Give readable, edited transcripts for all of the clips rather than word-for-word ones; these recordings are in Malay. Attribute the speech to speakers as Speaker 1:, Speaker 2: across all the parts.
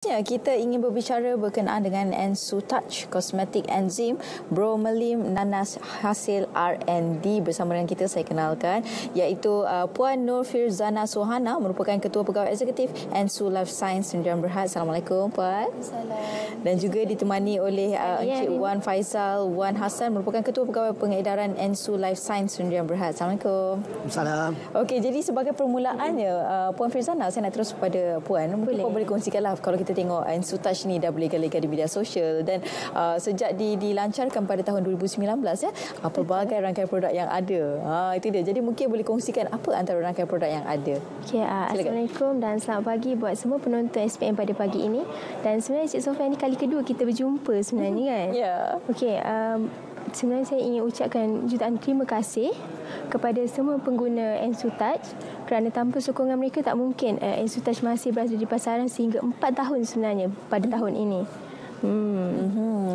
Speaker 1: Ya, kita ingin berbicara berkenaan dengan Ensutouch Kosmetik Enzim Bromelain Nanas hasil R&D. Bersama dengan kita saya kenalkan iaitu Puan Nur Firzana Suhana, merupakan Ketua Pegawai Eksekutif Ensu Life Science Sdn Bhd. Assalamualaikum Puan.
Speaker 2: Assalamualaikum.
Speaker 1: Dan juga ditemani oleh Encik Wan Faizal Wan Hassan, merupakan Ketua Pegawai Pengedaran Ensu Life Science Sdn Bhd. Assalamualaikum.
Speaker 3: Salam.
Speaker 1: Okey, jadi sebagai permulaannya Puan Firzana, saya nak terus kepada Puan. Mungkin Puan boleh kongsikanlah, kalau kita tengok Ensutouch ni dah berlega-lega di media sosial dan sejak dilancarkan pada tahun 2019 ya, pelbagai rangkaian produk yang ada. Itu dia. Jadi mungkin boleh kongsikan apa antara rangkaian produk yang ada.
Speaker 2: Okay, Assalamualaikum dan selamat pagi buat semua penonton SPM pada pagi ini. Dan sebenarnya Cik Sofia, ni kali kedua kita berjumpa sebenarnya kan.
Speaker 1: Ya. Yeah.
Speaker 2: Okey, sebenarnya saya ingin ucapkan jutaan terima kasih kepada semua pengguna Ensutouch, kerana tanpa sokongan mereka tak mungkin Ensutouch masih berada di pasaran sehingga 4 tahun sebenarnya pada tahun ini.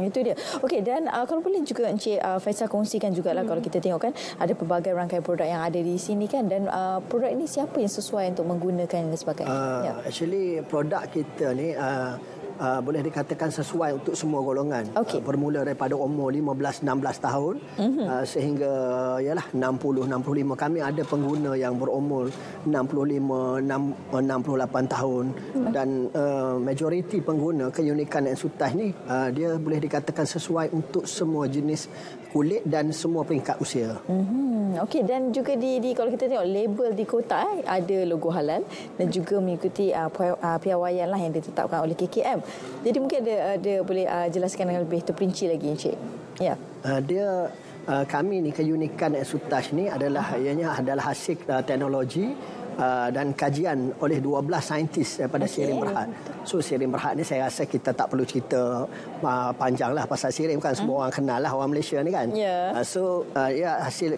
Speaker 1: Itu dia. Okey, dan kalau boleh juga Encik Faisal kongsikan jugalah, kalau kita tengok kan ada pelbagai rangkaian produk yang ada di sini kan, dan produk ini siapa yang sesuai untuk menggunakan dan sebagainya.
Speaker 3: Actually produk kita ni boleh dikatakan sesuai untuk semua golongan.
Speaker 1: Okay.
Speaker 3: Bermula daripada umur 15-16 tahun sehingga ialah 60-65. Kami ada pengguna yang berumur 65-68 tahun. Dan majoriti pengguna keunikan Ensutouch ni dia boleh dikatakan sesuai untuk semua jenis kulit dan semua peringkat usia.
Speaker 1: Okey, dan juga di kalau kita tengok label di kotak ada logo halal dan juga mengikuti piawaian lah yang ditetapkan oleh KKM. Jadi mungkin ada boleh jelaskan dengan lebih terperinci lagi Encik. Ya.
Speaker 3: Kami ni keunikan Ensutouch ni adalah ianya adalah hasil teknologi dan kajian oleh 12 saintis daripada Sdn Bhd. So Sdn Bhd ni saya rasa kita tak perlu cerita panjang lah pasal Sdn, kan semua orang kenal lah, orang Malaysia ni kan. Hasil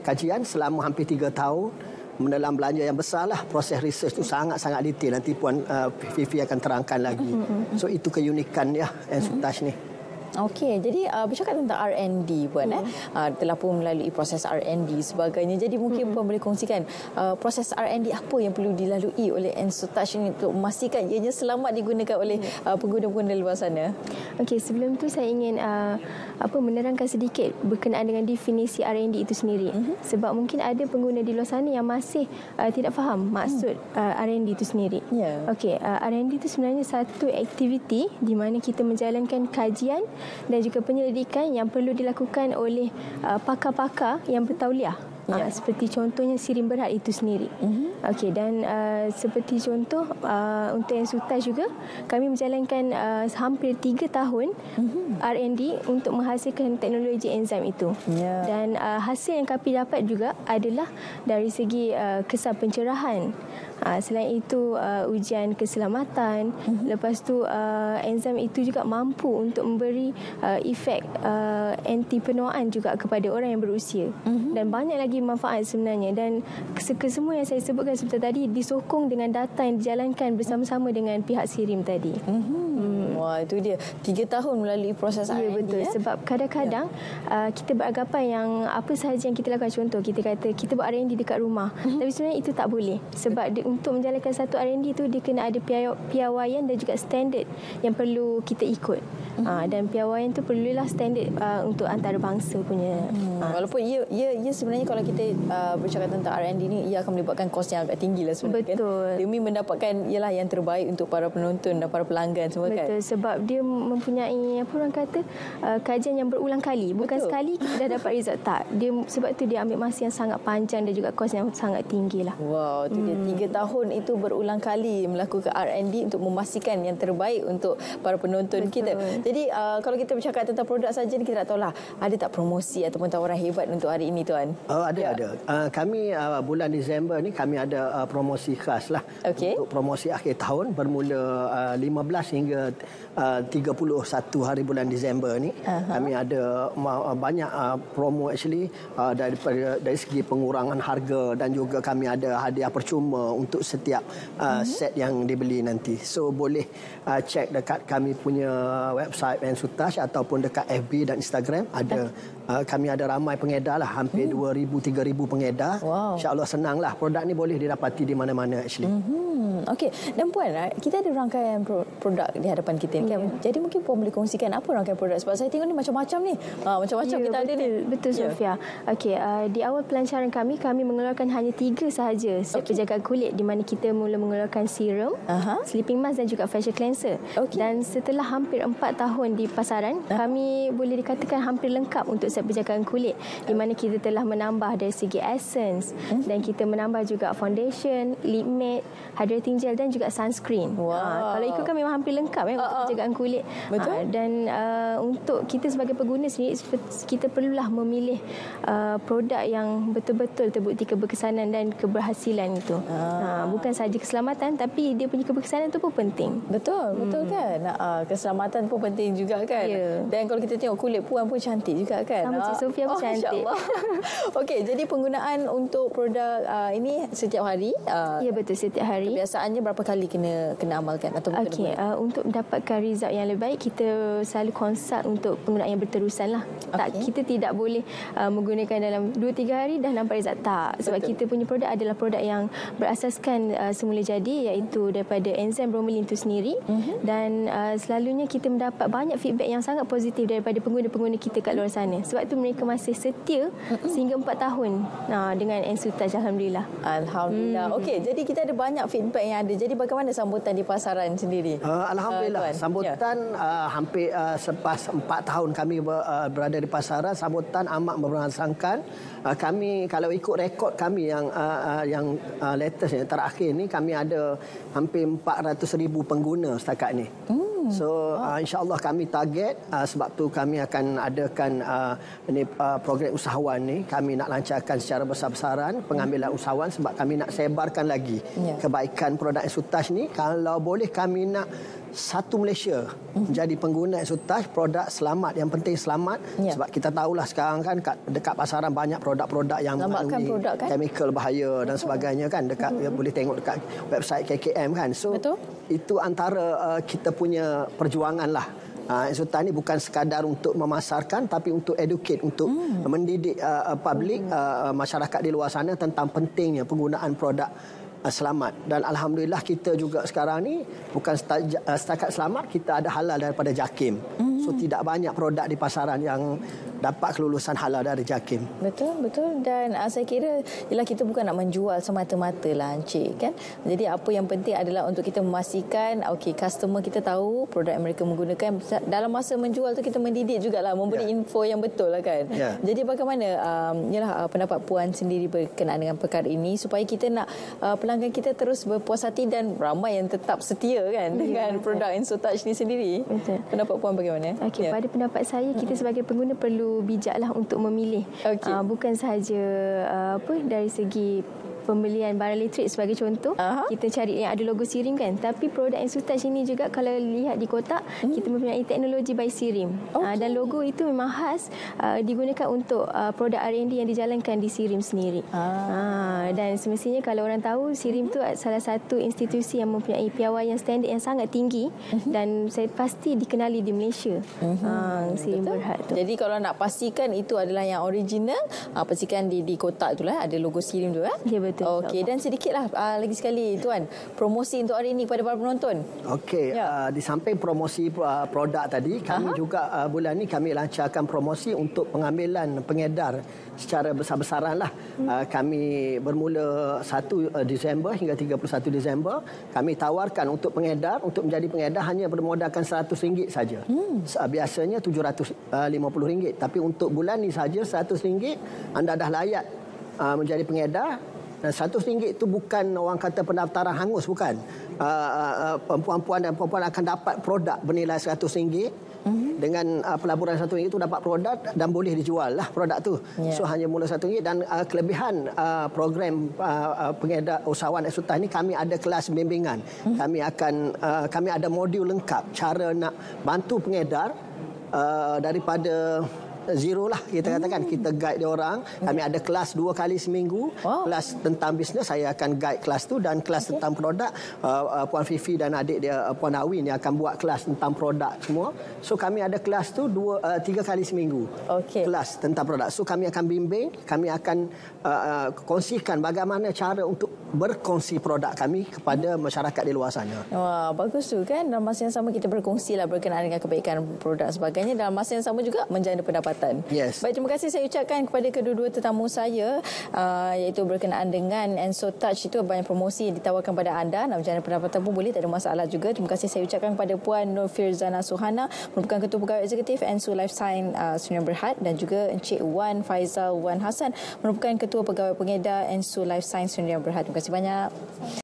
Speaker 3: kajian selama hampir 3 tahun mendalam belanja yang besar lah. Proses research tu sangat-sangat detail. Nanti Puan Fifi akan terangkan lagi. So itu keunikan ya Ensutouch ni.
Speaker 1: Okey, jadi bercakap tentang R&D Puan, telah pun melalui proses R&D sebagainya. Jadi mungkin Puan boleh kongsikan proses R&D apa yang perlu dilalui oleh Ensutouch ini untuk memastikan ianya selamat digunakan oleh pengguna-pengguna luar sana.
Speaker 2: Okey, sebelum tu saya ingin menerangkan sedikit berkenaan dengan definisi R&D itu sendiri. Sebab mungkin ada pengguna di luar sana yang masih tidak faham maksud R&D itu sendiri. Okey, R&D itu sebenarnya satu aktiviti di mana kita menjalankan kajian dan juga penyelidikan yang perlu dilakukan oleh pakar-pakar yang bertauliah. Seperti contohnya Sdn Bhd itu sendiri. Okey, dan seperti contoh untuk Ensutouch juga kami menjalankan hampir 3 tahun R&D untuk menghasilkan teknologi enzim itu. Dan hasil yang kami dapat juga adalah dari segi kesan pencerahan. Selain itu ujian keselamatan. Lepas tu enzim itu juga mampu untuk memberi efek anti penuaan juga kepada orang yang berusia. Dan banyak lagi manfaat sebenarnya, dan kesemua yang saya sebutkan sebentar tadi disokong dengan data yang dijalankan bersama-sama dengan pihak SIRIM tadi.
Speaker 1: Wah, itu dia. 3 tahun melalui proses R&D.
Speaker 2: Ya, betul. Sebab kadang-kadang kita beranggapan yang apa sahaja yang kita lakukan, contoh kita kata kita buat R&D dekat rumah. Tapi sebenarnya itu tak boleh. Sebab untuk menjalankan satu R&D itu dia kena ada piawaian dan juga standard yang perlu kita ikut. Dan piawaian itu perlulah standard untuk antarabangsa punya.
Speaker 1: Walaupun ia sebenarnya kalau kita bercakap tentang R&D ni, ia akan melibatkan kos yang agak tinggi lah sebenarnya.
Speaker 2: Betul.
Speaker 1: Kan? Demi mendapatkan ialah yang terbaik untuk para penonton dan para pelanggan semua.
Speaker 2: Betul,
Speaker 1: kan.
Speaker 2: sebab dia mempunyai apa orang kata kajian yang berulang kali. Bukan sekali kita dah dapat result, tak. Sebab tu dia ambil masa yang sangat panjang dan juga kos yang sangat tinggi lah.
Speaker 1: Wow, tu dia 3 tahun itu berulang kali melakukan R&D untuk memastikan yang terbaik untuk para penonton. Betul. Kita. Jadi kalau kita bercakap tentang produk saja ni, kita tak tahulah ada tak promosi ataupun tawaran hebat untuk hari ini Tuan?
Speaker 3: Ada. Kami bulan Disember ni kami ada promosi khas lah. Untuk promosi akhir tahun bermula 15 hingga 31 hari bulan Disember ni. Kami ada banyak promo actually dari segi pengurangan harga, dan juga kami ada hadiah percuma untuk setiap set yang dibeli nanti. So boleh cek dekat kami punya website Ensutouch ataupun dekat FB dan Instagram ada kami ada ramai pengedar lah, hampir 2,000-3,000 pengedar.
Speaker 1: Wow.
Speaker 3: InsyaAllah senanglah, produk ni boleh didapati di mana-mana actually.
Speaker 1: Okey, dan Puan, kita ada rangkaian produk di hadapan kita ni kan. Jadi mungkin Puan boleh kongsikan apa rangkaian produk, sebab saya tengok ni macam-macam ni. Macam-macam kita ada ni.
Speaker 2: Betul Sofia. Okey, di awal pelancaran kami mengeluarkan hanya 3 sahaja set penjagaan kulit, di mana kita mula mengeluarkan serum, sleeping mask dan juga facial cleanser. Dan setelah hampir 4 tahun di pasaran, kami boleh dikatakan hampir lengkap untuk set penjagaan kulit, di mana kita telah menambah dari segi essence dan kita menambah juga foundation, lip matte, hydrating gel dan juga sunscreen. Kalau ikutkan memang hampir lengkap untuk penjagaan kulit.
Speaker 1: Betul.
Speaker 2: Dan untuk kita sebagai pengguna sendiri, kita perlulah memilih produk yang betul-betul terbukti keberkesanan dan keberhasilan itu. Bukan sahaja keselamatan, tapi dia punya keberkesanan itu pun penting.
Speaker 1: Betul kan. Keselamatan pun penting juga kan. Dan kalau kita tengok kulit Puan pun cantik juga kan.
Speaker 2: Sama Cik Sofia pun cantik.
Speaker 1: Okey, jadi penggunaan untuk produk ini setiap hari?
Speaker 2: Ya, betul, setiap hari.
Speaker 1: Kebiasaannya berapa kali kena amalkan atau
Speaker 2: Okey, untuk mendapatkan result yang lebih baik, kita selalu konsult untuk penggunaan yang berterusan lah. Kita tidak boleh menggunakan dalam 2-3 hari dah nampak result. Tak, sebab kita punya produk adalah produk yang berasaskan semula jadi, iaitu daripada enzim bromelain itu sendiri. Dan selalunya kita mendapat banyak feedback yang sangat positif daripada pengguna-pengguna kita kat luar sana. Sebab itu mereka masih setia sehingga 4 tahun dengan Ensutouch, alhamdulillah.
Speaker 1: Alhamdulillah. Okey, jadi kita ada banyak feedback yang ada. Jadi bagaimana sambutan di pasaran sendiri?
Speaker 3: Alhamdulillah, sambutan hampir selepas 4 tahun kami berada di pasaran, sambutan amat memberangsangkan. Kami kalau ikut rekod kami yang latest yang terakhir ni, kami ada hampir 400,000 pengguna setakat ni. So insya-Allah kami target, sebab tu kami akan adakan program usahawan ni, kami nak lancarkan secara besar-besaran pengambilan usahawan, sebab kami nak sebarkan lagi kebaikan produk Ensutouch ni. Kalau boleh kami nak satu Malaysia jadi pengguna Ensutouch, produk selamat, yang penting selamat. Sebab kita tahulah sekarang kan dekat pasaran banyak produk-produk yang mengandungi chemical bahaya dan sebagainya kan, dekat boleh tengok dekat website KKM kan. So itu antara kita punya perjuangan lah. Ensutouch ni bukan sekadar untuk memasarkan, tapi untuk educate, untuk mendidik public, masyarakat di luar sana tentang pentingnya penggunaan produk selamat. Dan alhamdulillah kita juga sekarang ni bukan setakat selamat, kita ada halal daripada JAKIM. So tidak banyak produk di pasaran yang dapat kelulusan halal dari JAKIM.
Speaker 1: Betul. Dan saya kira ialah kita bukan nak menjual semata-mata lah Encik kan. Jadi apa yang penting adalah untuk kita memastikan customer kita tahu produk yang mereka menggunakan. Dalam masa menjual tu kita mendidik jugalah, memberi info yang betul lah kan. Jadi bagaimana pendapat Puan sendiri berkenaan dengan perkara ini, supaya kita nak pelanggan kita terus berpuas hati dan ramai yang tetap setia kan dengan produk Ensutouch ni sendiri.
Speaker 2: Betul.
Speaker 1: Pendapat Puan bagaimana?
Speaker 2: Pada pendapat saya, kita sebagai pengguna perlu bijaklah untuk memilih. Bukan sahaja dari segi pembelian barang elektrik sebagai contoh, kita cari yang ada logo Sirim kan, tapi produk Ensutouch ini juga kalau lihat di kotak, kita mempunyai teknologi by Sirim. Dan logo itu memang khas digunakan untuk produk R&D yang dijalankan di Sirim sendiri. Dan semestinya kalau orang tahu, Sirim tu salah satu institusi yang mempunyai piawaian standard yang sangat tinggi, dan saya pasti dikenali di Malaysia. Sirim Berhad tu.
Speaker 1: Jadi kalau nak pastikan itu adalah yang original, pastikan di kotak tu lah ada logo Sirim tu
Speaker 2: Ya, betul.
Speaker 1: Okey, dan sedikitlah lagi sekali Tuan, promosi untuk hari ini kepada para penonton.
Speaker 3: Okey, di samping promosi produk tadi, kami juga bulan ni kami lancarkan promosi untuk pengambilan pengedar secara besar-besaran lah. Kami bermula 1 Disember hingga 31 Disember, kami tawarkan untuk pengedar, untuk menjadi pengedar hanya bermodalkan RM100 saja. Biasanya RM750, tapi untuk bulan ni saja RM100 anda dah layak menjadi pengedar. Dan RM100 itu bukan orang kata pendaftaran hangus, bukan. Perempuan-puan dan perempuan akan dapat produk bernilai RM100. Dengan pelaburan RM100 itu dapat produk dan boleh dijual lah produk tu. So hanya mula RM100. Dan kelebihan program pengedar usahawan Ensutouch ni, kami ada kelas bimbingan. Kami ada modul lengkap cara nak bantu pengedar daripada zero lah kita katakan. Kita guide dia orang. Kami ada kelas 2 kali seminggu. Kelas tentang bisnes saya akan guide kelas tu, dan kelas tentang produk Puan Fifi dan adik dia Puan Awin yang akan buat kelas tentang produk semua. So kami ada kelas tu 3 kali seminggu. Kelas tentang produk. So kami akan bimbing, kami akan kongsikan bagaimana cara untuk berkongsi produk kami kepada masyarakat di luar sana.
Speaker 1: Wah, bagus tu kan. Dalam masa yang sama kita berkongsi lah berkenaan dengan kebaikan produk sebagainya. Dalam masa yang sama juga menjana pendapatan.
Speaker 3: Yes.
Speaker 1: Baik, terima kasih saya ucapkan kepada kedua-dua tetamu saya, iaitu berkenaan dengan Enso Touch. Itu banyak promosi yang ditawarkan pada anda. Nak menjana pendapatan pun boleh, tak ada masalah juga. Terima kasih saya ucapkan kepada Puan Nur Firzana Suhana, merupakan Ketua Pegawai Eksekutif Enso Life Science Sdn Bhd, dan juga Encik Wan Faizal Wan Hassan, merupakan Ketua Pegawai Pengedar Enso Life Science Sdn Bhd. Terima kasih banyak.